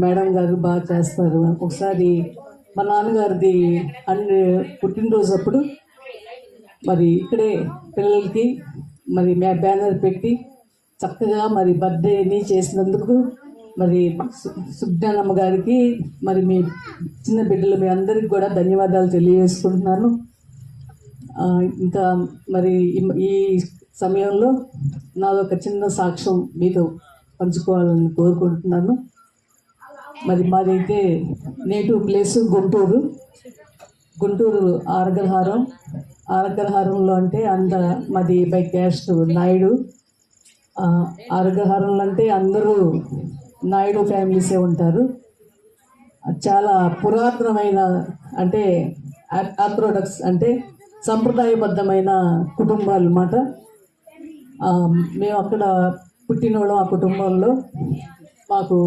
Madam గారు బాగా చేస్తారు. ఒకసారి మా నాన్నగారిది పుట్టినరోజు అప్పుడు మరి ఇక్కడే పిల్లలకి మరి బ్యానర్ పెట్టి చక్కగా మరి బర్త్డేని చేసినందుకు మరి సుజ్ఞానమ్మ గారికి మరి మీ చిన్న బిడ్డలు మీ అందరికి కూడా ధన్యవాదాలు తెలియజేసుకుంటున్నాను. ఇంకా మరి ఈ సమయంలో నాదొక చిన్న సాక్ష్యం మీతో పంచుకోవాలని కోరుకుంటున్నాను. మరి మాదైతే నేటివ్ ప్లేస్ గుంటూరు ఆరగ్రహారంలో అంటే మాది బై క్యాస్ట్ నాయుడు. ఆరగ్రహారంలో అంటే అందరూ నాయుడు ఫ్యామిలీసే ఉంటారు. చాలా పురాతనమైన అంటే ఆర్థోడాక్స్ అంటే సంప్రదాయబద్ధమైన కుటుంబాలు అన్నమాట. మేము అక్కడ పుట్టినోళ్ళం. ఆ కుటుంబంలో మాకు